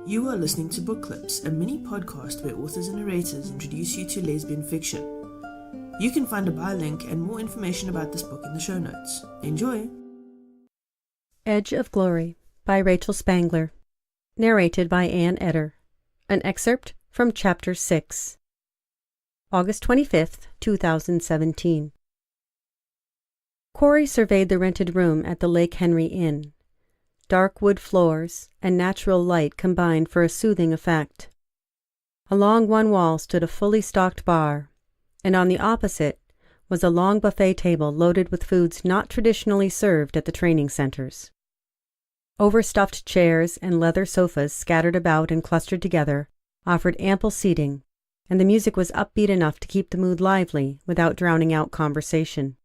You are listening to Book Clips, a mini podcast where authors and narrators introduce you to lesbian fiction. You can find a buy link and more information about this book in the show notes. Enjoy! Edge of Glory by Rachel Spangler. Narrated by Etter. An excerpt from Chapter 6. August 25th, 2017. Corey surveyed the rented room at the Lake Henry Inn. Dark wood floors and natural light combined for a soothing effect. Along one wall stood a fully stocked bar, and on the opposite was a long buffet table loaded with foods not traditionally served at the training centers. Overstuffed chairs and leather sofas scattered about and clustered together offered ample seating, and the music was upbeat enough to keep the mood lively without drowning out conversation.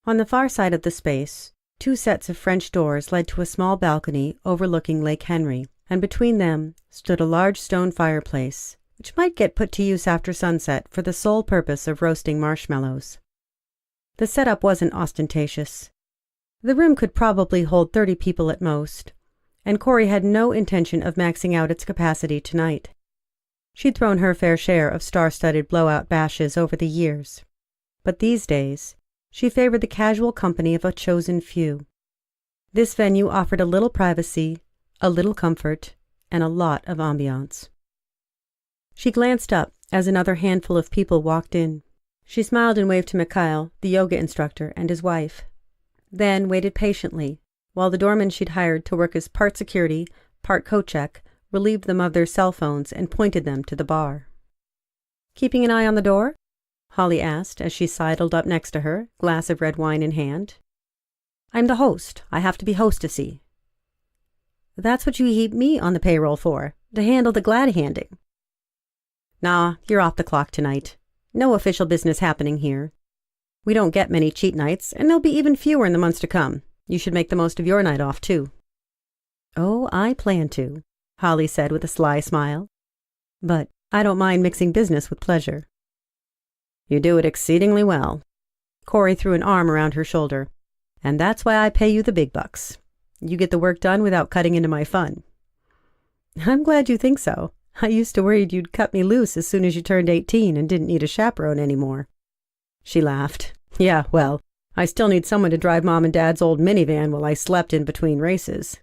On the far side of the space, 2 sets of French doors led to a small balcony overlooking Lake Henry, and between them stood a large stone fireplace, which might get put to use after sunset for the sole purpose of roasting marshmallows. The setup wasn't ostentatious. The room could probably hold 30 people at most, and Corey had no intention of maxing out its capacity tonight. She'd thrown her fair share of star-studded blowout bashes over the years, but these days she favored the casual company of a chosen few. This venue offered a little privacy, a little comfort, and a lot of ambiance. She glanced up as another handful of people walked in. She smiled and waved to Mikhail, the yoga instructor, and his wife, then waited patiently while the doorman she'd hired to work as part security, part co-check, relieved them of their cell phones and pointed them to the bar. "Keeping an eye on the door?" Holly asked as she sidled up next to her, glass of red wine in hand. "I'm the host. I have to be hostessy." "That's what you heap me on the payroll for, to handle the glad-handing." "Nah, you're off the clock tonight. No official business happening here. We don't get many cheat nights, and there'll be even fewer in the months to come. You should make the most of your night off, too." "Oh, I plan to," Holly said with a sly smile. "But I don't mind mixing business with pleasure." "You do it exceedingly well." Corey threw an arm around her shoulder. "And that's why I pay you the big bucks. You get the work done without cutting into my fun." "I'm glad you think so. I used to worry you'd cut me loose as soon as you turned 18 and didn't need a chaperone anymore." She laughed. "Yeah, well, I still need someone to drive Mom and Dad's old minivan while I slept in between races."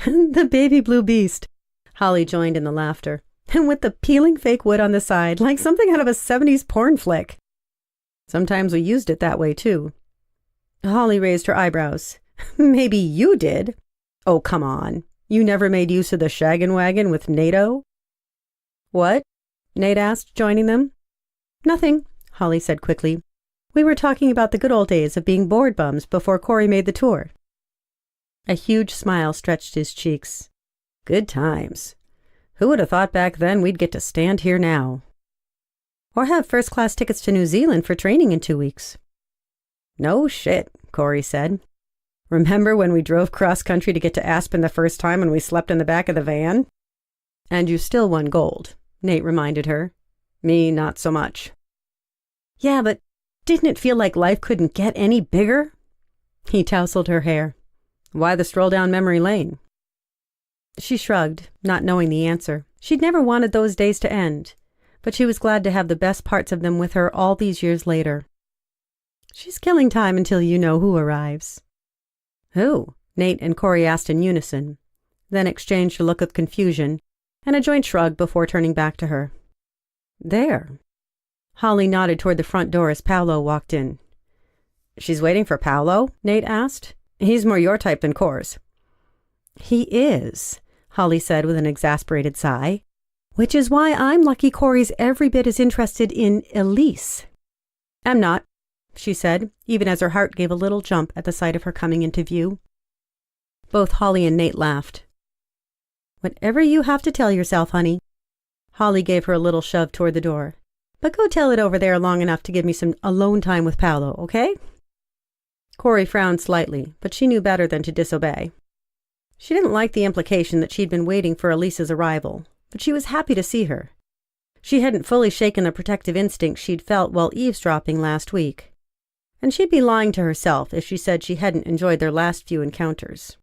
"The baby blue beast." Holly joined in the laughter. "And with the peeling fake wood on the side, like something out of a 70s porn flick." "Sometimes we used it that way, too." Holly raised her eyebrows. "Maybe you did." "Oh, come on. You never made use of the shaggin' wagon with NATO?" "What?" Nate asked, joining them. "Nothing," Holly said quickly. "We were talking about the good old days of being board bums before Corey made the tour." A huge smile stretched his cheeks. "Good times. Who would have thought back then we'd get to stand here now?" "Or have first-class tickets to New Zealand for training in 2 weeks." "No shit," Corey said. "Remember when we drove cross-country to get to Aspen the first time and we slept in the back of the van?" "And you still won gold," Nate reminded her. "Me, not so much." "Yeah, but didn't it feel like life couldn't get any bigger?" He tousled her hair. "Why the stroll down memory lane?" She shrugged, not knowing the answer. She'd never wanted those days to end, but she was glad to have the best parts of them with her all these years later. "She's killing time until you know who arrives." "Who?" Nate and Corey asked in unison, then exchanged a look of confusion and a joint shrug before turning back to her. "There." Holly nodded toward the front door as Paolo walked in. "She's waiting for Paolo?" Nate asked. "He's more your type than Cor's." "He is," Holly said with an exasperated sigh, "which is why I'm lucky Corey's every bit as interested in Elise." "I'm not," she said, even as her heart gave a little jump at the sight of her coming into view. Both Holly and Nate laughed. "Whatever you have to tell yourself, honey." Holly gave her a little shove toward the door. "But go tell it over there long enough to give me some alone time with Paolo, okay?" Corey frowned slightly, but she knew better than to disobey. She didn't like the implication that she'd been waiting for Elise's arrival, but she was happy to see her. She hadn't fully shaken the protective instinct she'd felt while eavesdropping last week, and she'd be lying to herself if she said she hadn't enjoyed their last few encounters.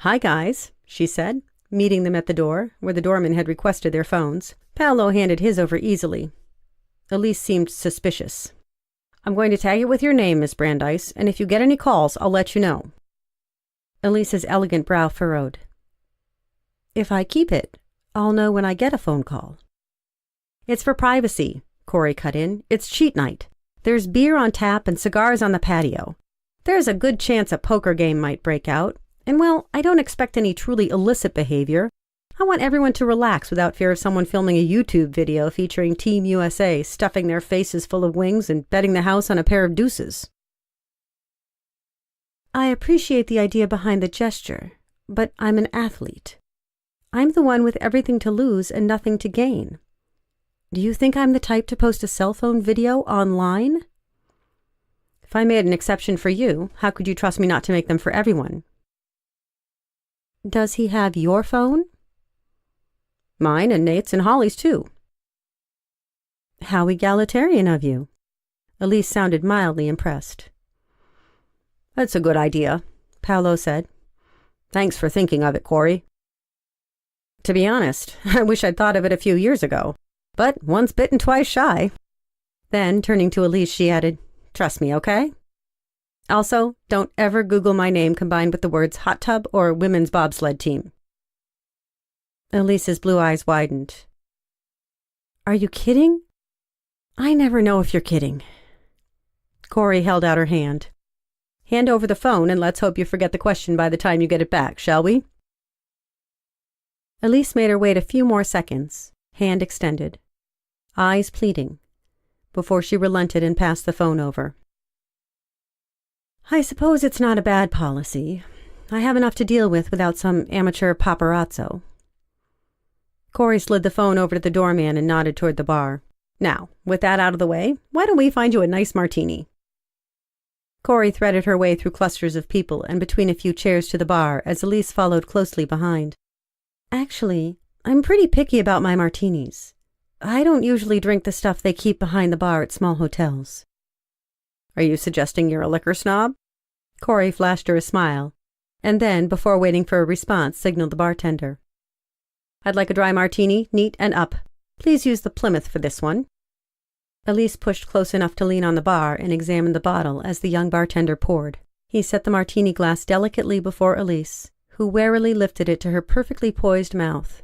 "Hi, guys," she said, Meeting them at the door, where the doorman had requested their phones, Paolo handed his over easily. Elise seemed suspicious. "I'm going to tag it with your name, Miss Brandeis, and if you get any calls, I'll let you know." Elise's elegant brow furrowed. "If I keep it, I'll know when I get a phone call." "It's for privacy," Corey cut in. "It's cheat night. There's beer on tap and cigars on the patio. There's a good chance a poker game might break out. And, well, I don't expect any truly illicit behavior. I want everyone to relax without fear of someone filming a YouTube video featuring Team USA stuffing their faces full of wings and betting the house on a pair of deuces." "I appreciate the idea behind the gesture, but I'm an athlete. I'm the one with everything to lose and nothing to gain. Do you think I'm the type to post a cell phone video online?" "If I made an exception for you, how could you trust me not to make them for everyone?" "Does he have your phone?" "Mine and Nate's and Holly's too." "How egalitarian of you." Elise sounded mildly impressed. "That's a good idea," Paolo said. "Thanks for thinking of it, Corey." "To be honest, I wish I'd thought of it a few years ago. But once bitten, twice shy." Then, turning to Elise, she added, "Trust me, okay? Also, don't ever Google my name combined with the words hot tub or women's bobsled team." Elise's blue eyes widened. "Are you kidding?" "I never know if you're kidding." Corey held out her hand. "Hand over the phone and let's hope you forget the question by the time you get it back, shall we?" Elise made her wait a few more seconds, hand extended, eyes pleading, before she relented and passed the phone over. "I suppose it's not a bad policy. I have enough to deal with without some amateur paparazzo." Corey slid the phone over to the doorman and nodded toward the bar. "Now, with that out of the way, why don't we find you a nice martini?" Corey threaded her way through clusters of people and between a few chairs to the bar as Elise followed closely behind. "Actually, I'm pretty picky about my martinis. I don't usually drink the stuff they keep behind the bar at small hotels." "Are you suggesting you're a liquor snob?" Corey flashed her a smile, and then, before waiting for a response, signaled the bartender. "I'd like a dry martini, neat and up. Please use the Plymouth for this one." Elise pushed close enough to lean on the bar and examined the bottle as the young bartender poured. He set the martini glass delicately before Elise, who warily lifted it to her perfectly poised mouth.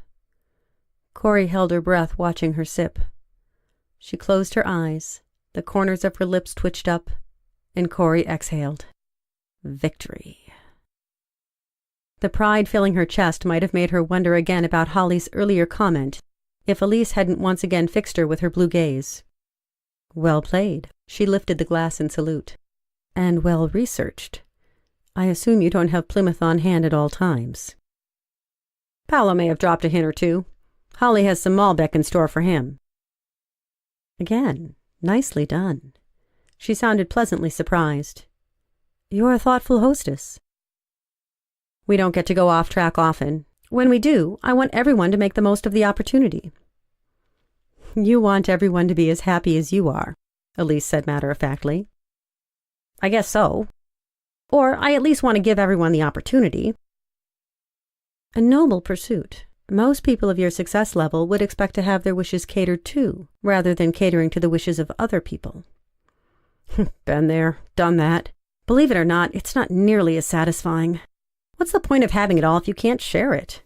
Corey held her breath, watching her sip. She closed her eyes, the corners of her lips twitched up, and Corey exhaled. Victory. The pride filling her chest might have made her wonder again about Holly's earlier comment, if Elise hadn't once again fixed her with her blue gaze. Well played. She lifted the glass in salute. And well researched. I assume you don't have Plymouth on hand at all times. Paolo may have dropped a hint or two. Holly has some Malbec in store for him. Again, nicely done. She sounded pleasantly surprised. You're a thoughtful hostess. We don't get to go off track often. When we do, I want everyone to make the most of the opportunity. You want everyone to be as happy as you are, Elise said matter-of-factly. I guess so. Or I at least want to give everyone the opportunity. A noble pursuit. Most people of your success level would expect to have their wishes catered to, rather than catering to the wishes of other people. Been there, done that. Believe it or not, it's not nearly as satisfying. What's the point of having it all if you can't share it?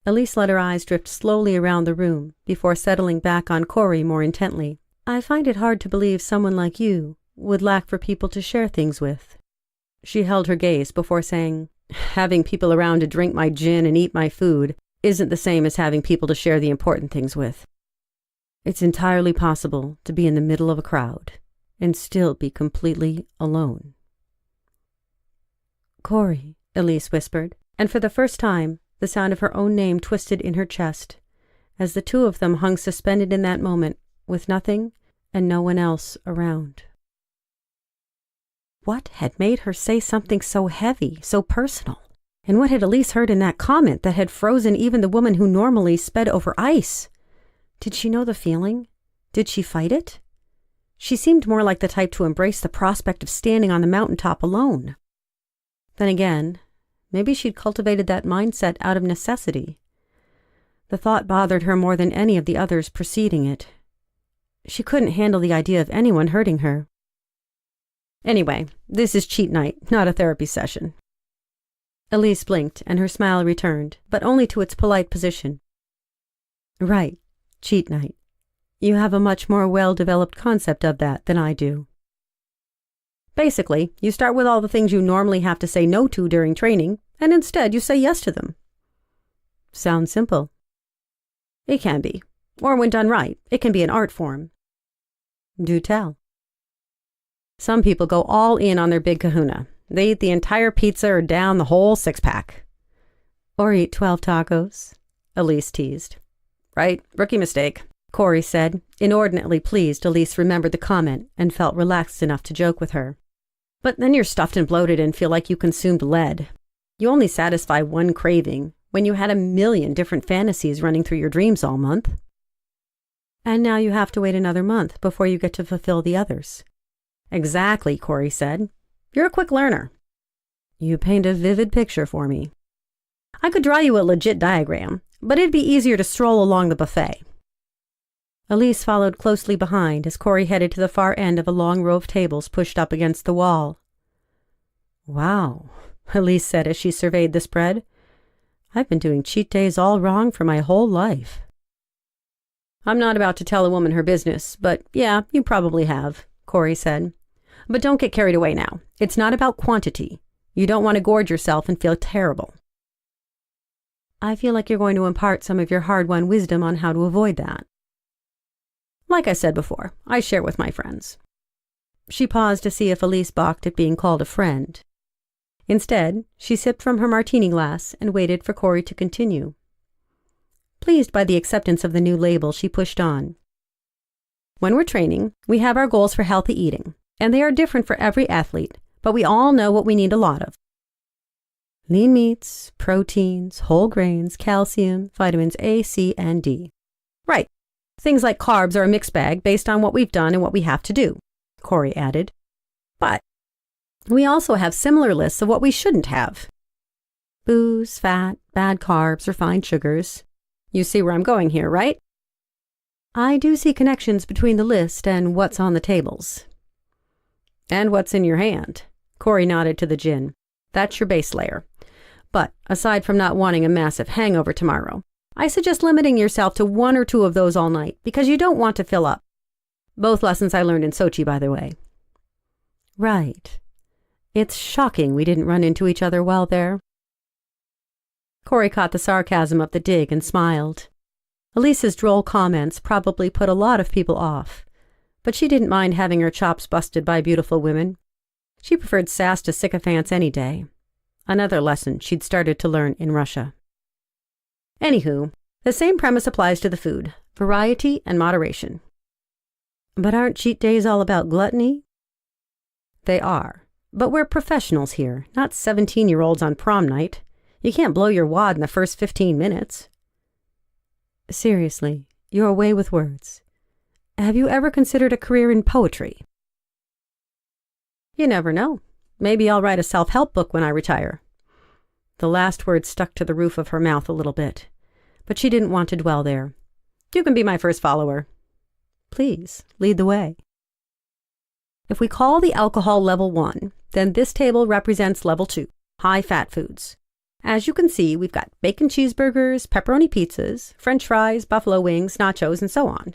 Elise let her eyes drift slowly around the room before settling back on Corey more intently. I find it hard to believe someone like you would lack for people to share things with. She held her gaze before saying, having people around to drink my gin and eat my food isn't the same as having people to share the important things with. It's entirely possible to be in the middle of a crowd and still be completely alone. Corey, Elise whispered, and for the first time, the sound of her own name twisted in her chest, as the two of them hung suspended in that moment, with nothing and no one else around. What had made her say something so heavy, so personal? And what had Elise heard in that comment that had frozen even the woman who normally sped over ice? Did she know the feeling? Did she fight it? She seemed more like the type to embrace the prospect of standing on the mountaintop alone. Then again, Maybe she'd cultivated that mindset out of necessity. The thought bothered her more than any of the others preceding it. She couldn't handle the idea of anyone hurting her. Anyway, this is cheat night, not a therapy session. Elise blinked, and her smile returned, but only to its polite position. Right, cheat night. You have a much more well-developed concept of that than I do. Basically, you start with all the things you normally have to say no to during training, and instead you say yes to them. Sounds simple. It can be. Or when done right, it can be an art form. Do tell. Some people go all in on their big kahuna. They eat the entire pizza or down the whole six-pack. Or eat 12 tacos, Elise teased. Right, rookie mistake, Corey said, inordinately pleased Elise remembered the comment and felt relaxed enough to joke with her. But then you're stuffed and bloated and feel like you consumed lead. You only satisfy one craving when you had 1,000,000 different fantasies running through your dreams all month. And now you have to wait another month before you get to fulfill the others. Exactly, Corey said. You're a quick learner. You paint a vivid picture for me. I could draw you a legit diagram, but it'd be easier to stroll along the buffet. Elise followed closely behind as Corey headed to the far end of a long row of tables pushed up against the wall. Wow, Elise said as she surveyed the spread. I've been doing cheat days all wrong for my whole life. I'm not about to tell a woman her business, but yeah, you probably have, Corey said. But don't get carried away now. It's not about quantity. You don't want to gorge yourself and feel terrible. I feel like you're going to impart some of your hard-won wisdom on how to avoid that. Like I said before, I share with my friends. She paused to see if Elise balked at being called a friend. Instead, she sipped from her martini glass and waited for Corey to continue. Pleased by the acceptance of the new label, she pushed on. When we're training, we have our goals for healthy eating, and they are different for every athlete, but we all know what we need a lot of. Lean meats, proteins, whole grains, calcium, vitamins A, C, and D. Right. Things like carbs are a mixed bag based on what we've done and what we have to do, Corey added. But we also have similar lists of what we shouldn't have. Booze, fat, bad carbs, refined sugars. You see where I'm going here, right? I do see connections between the list and what's on the tables. And what's in your hand. Corey nodded to the gin. That's your base layer. But aside from not wanting a massive hangover tomorrow, I suggest limiting yourself to 1 or 2 of those all night because you don't want to fill up. Both lessons I learned in Sochi, by the way. Right. It's shocking we didn't run into each other while there. Corey caught the sarcasm of the dig and smiled. Elise's droll comments probably put a lot of people off, but she didn't mind having her chops busted by beautiful women. She preferred sass to sycophants any day. Another lesson she'd started to learn in Russia. Anywho, the same premise applies to the food, variety and moderation. But aren't cheat days all about gluttony? They are, but we're professionals here, not 17-year-olds on prom night. You can't blow your wad in the first 15 minutes. Seriously, you're away with words. Have you ever considered a career in poetry? You never know. Maybe I'll write a self-help book when I retire. The last word stuck to the roof of her mouth a little bit, but she didn't want to dwell there. You can be my first follower. Please, lead the way. If we call the alcohol level 1, then this table represents level 2, high-fat foods. As you can see, we've got bacon cheeseburgers, pepperoni pizzas, French fries, buffalo wings, nachos, and so on.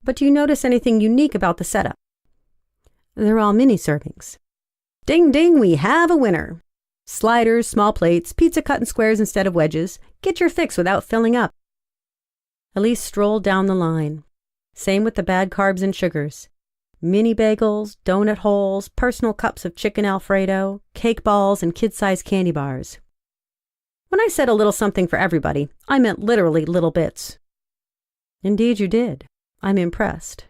But do you notice anything unique about the setup? They're all mini servings. Ding ding, we have a winner. Sliders, small plates, pizza cut in squares instead of wedges. Get your fix without filling up. Elise strolled down the line. Same with the bad carbs and sugars. Mini bagels, donut holes, personal cups of chicken Alfredo, cake balls, and kid-sized candy bars. When I said a little something for everybody, I meant literally little bits. Indeed you did. I'm impressed.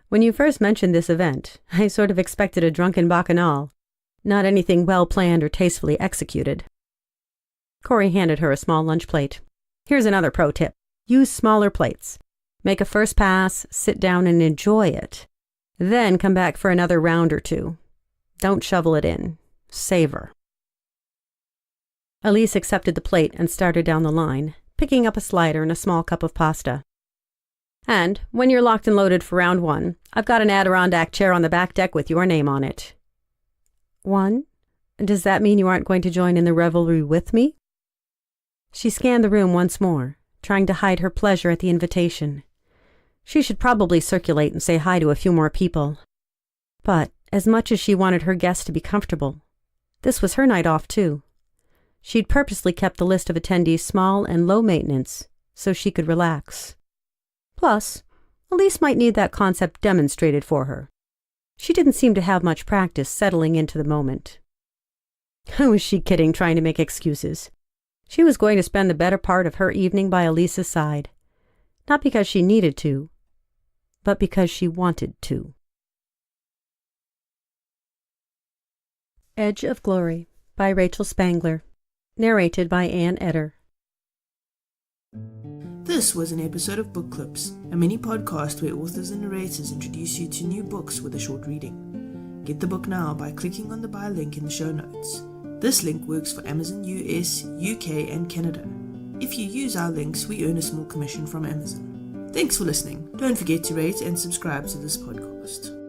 When you first mentioned this event, I sort of expected a drunken bacchanal. Not anything well-planned or tastefully executed. Corey handed her a small lunch plate. Here's another pro tip. Use smaller plates. Make a first pass, sit down and enjoy it. Then come back for another round or 2. Don't shovel it in. Savor. Elise accepted the plate and started down the line, picking up a slider and a small cup of pasta. "And when you're locked and loaded for round 1, I've got an Adirondack chair on the back deck with your name on it." "1? Does that mean you aren't going to join in the revelry with me?" She scanned the room once more, trying to hide her pleasure at the invitation. She should probably circulate and say hi to a few more people. But as much as she wanted her guests to be comfortable, this was her night off too. She'd purposely kept the list of attendees small and low maintenance so she could relax. Plus, Elise might need that concept demonstrated for her. She didn't seem to have much practice settling into the moment. Who was she kidding, trying to make excuses? She was going to spend the better part of her evening by Elise's side. Not because she needed to, but because she wanted to. Edge of Glory by Rachel Spangler. Narrated by Etter. This was an episode of Book Clips, a mini podcast where authors and narrators introduce you to new books with a short reading. Get the book now by clicking on the buy link in the show notes. This link works for Amazon US, UK and Canada. If you use our links, we earn a small commission from Amazon. Thanks for listening. Don't forget to rate and subscribe to this podcast.